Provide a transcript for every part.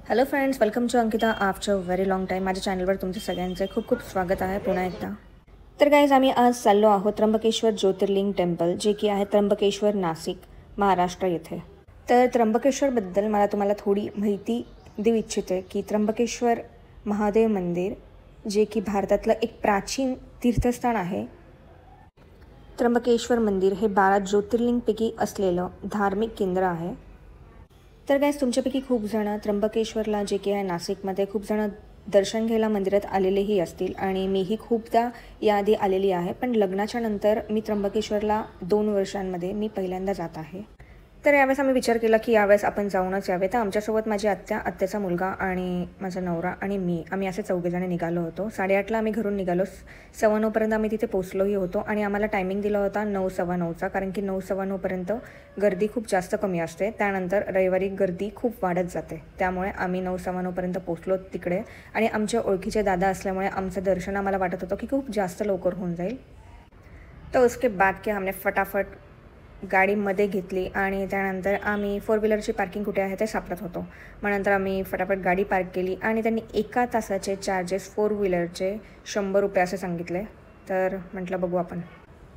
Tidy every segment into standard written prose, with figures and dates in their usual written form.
Hello friends, welcome to Ankita after very long time. माझ्या चॅनलवर तुमचं सगळ्यांचे खूप खूप स्वागत आहे पुन्हा एकदा. तर गाईज, आम्ही आज चाललो आहोत त्र्यंबकेश्वर ज्योतिर्लिंग टेम्पल, जे की आहे त्र्यंबकेश्वर, नाशिक, महाराष्ट्र येथे. तर त्र्यंबकेश्वरबद्दल मला तुम्हाला थोडी माहिती देऊ इच्छिते की त्र्यंबकेश्वर महादेव मंदिर, जे की भारतातलं एक प्राचीन तीर्थस्थान आहे. त्र्यंबकेश्वर मंदिर हे 12 ज्योतिर्लिंगपैकी असलेलं धार्मिक केंद्र आहे. तर गाईज, तुमच्यापैकी खूप जण त्र्यंबकेश्वरला, जे की आहे नाशिकमध्ये, खूप जण दर्शन घ्यायला मंदिरात आलेलेही असतील आणि मीही खूपदा याआधी आलेली आहे. पण लग्नाच्या नंतर मी त्र्यंबकेश्वरला 2 वर्षांमध्ये मी पहिल्यांदा जात आहे. तर यावेळेस आम्ही विचार केला की यावेळेस आपण जाऊनच यावे. तर आमच्यासोबत माझी आत्या, आत्याचा मुलगा आणि माझा नवरा आणि मी, आम्ही असे 4 निघालो होतो. 8:30ला आम्ही घरून निघालो. 9:15 आम्ही तिथे पोचलोही होतो आणि आम्हाला टायमिंग दिला होता 9:15चा, कारण की 9:15पर्यंत गर्दी खूप जास्त कमी असते. त्यानंतर रविवारी गर्दी खूप वाढत जाते. त्यामुळे आम्ही 9:15पर्यंत पोचलो तिकडे आणि आमच्या ओळखीचे दादा असल्यामुळे आमचं दर्शन आम्हाला वाटत होतं की खूप जास्त लवकर होऊन जाईल. तर उसके बाद के हमने फटाफट गाडीमध्ये घेतली आणि त्यानंतर आम्ही 4 व्हीलरची पार्किंग कुठे आहे ते सापडत होतो. मग नंतर आम्ही फटाफट गाडी पार्क केली आणि त्यांनी 1 तासाचे चार्जेस 4 व्हीलरचे ₹100 असे सांगितले. तर म्हटलं बघू आपण.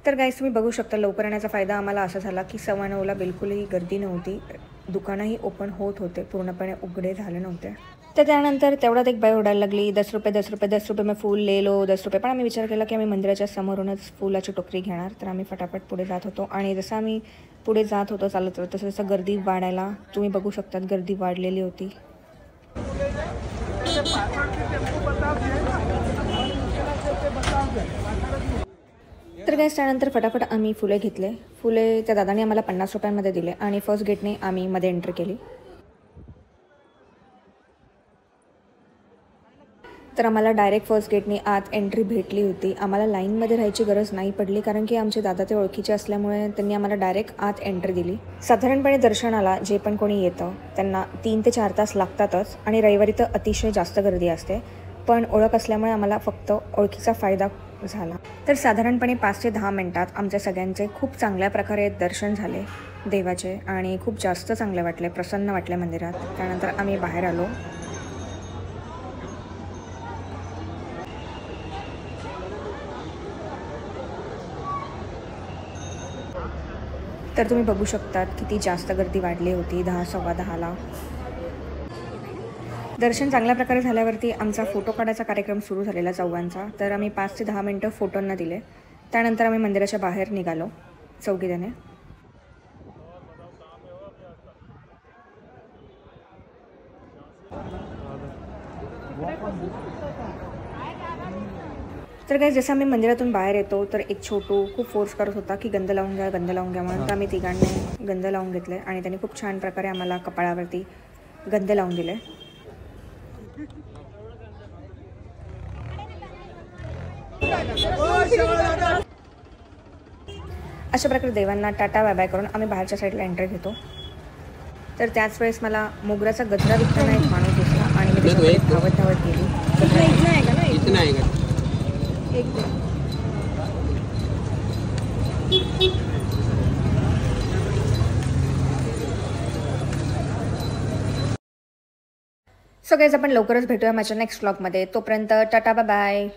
तर गाईज, तुम्ही बघू शकता लवकर येण्याचा फायदा आम्हाला असा झाला की 9:15ला बिलकुलही गर्दी नव्हती. दुकानंही ओपन होत होते, पूर्णपणे उघडे झाले नव्हते. तर त्यानंतर तेवढ्यात एक बाई ओरडायला लागली, ₹10, ₹10, ₹10 में फूल ले लो, ₹10. पण आम्ही विचार केला की आम्ही मंदिराच्या समोरूनच फुलाची टोकरी घेणार. तर आम्ही फटाफट पुढे जात होतो आणि जसं आम्ही पुढे जात होतो चालत तसं तसं गर्दी वाढायला, तुम्ही बघू शकतात गर्दी वाढलेली होती. तर गाईज, त्यानंतर फटाफट आम्ही फुले घेतले. फुले त्या दादाने आम्हाला ₹50मध्ये दिले आणि फर्स्ट गेटने आम्ही मध्ये एंट्री केली. तर आम्हाला डायरेक्ट फर्स्ट गेटने आत एंट्री भेटली होती. आम्हाला लाईनमध्ये राहायची गरज नाही पडली, कारण की आमचे दादा ते ओळखीचे असल्यामुळे त्यांनी आम्हाला डायरेक्ट आत एंट्री दिली. साधारणपणे दर्शनाला जे पण कोणी येतं त्यांना 3 ते 4 तास लागतातच आणि रविवारी तर अतिशय जास्त गर्दी असते. पण ओळख असल्यामुळे आम्हाला फक्त ओळखीचा फायदा झाला. तर साधारणपणे 5 ते 10 मिनटात आमच्या सगळ्यांचे खूप चांगल्या प्रकारे दर्शन झाले देवाचे आणि खूप जास्त चांगले वाटले, प्रसन्न वाटले मंदिरात. त्यानंतर आम्ही बाहेर आलो. तर तुम्ही बघू शकतात किती जास्त गर्दी वाढली होती. 10, 10:15ला दर्शन चांगल्या प्रकारे झाल्यावरती आमचा फोटो काढायचा कार्यक्रम सुरू झालेला चौघांचा. तर आम्ही 5 ते 10 मिनटं फोटोंना दिले. त्यानंतर आम्ही मंदिराच्या बाहेर निघालो 4 जणे. तर काय, जसं आम्ही मंदिरातून बाहेर येतो तर एक छोटू खूप फोर्स करत होता की गंध लावून घ्या, गंध लावून घ्या म्हणून. तर आम्ही तिघांनी गंध लावून घेतले आणि त्यांनी खूप छान प्रकारे आम्हाला कपाळावरती गंध लावून दिले. अशा प्रकारे देवांना टाटा बाय बाय करून आम्ही बाहेरच्या साईडला एंट्री घेतो. तर त्याच वेळेस मला मोगऱ्याचा गजरा विकताना एक माणूस दिसला आणि मी त्याच्याकडे धावत धावत गेली. सो गाईज, आपण लवकरच भेटूया माझ्या नेक्स्ट व्लॉगमध्ये. तोपर्यंत टाटा बाय बाय.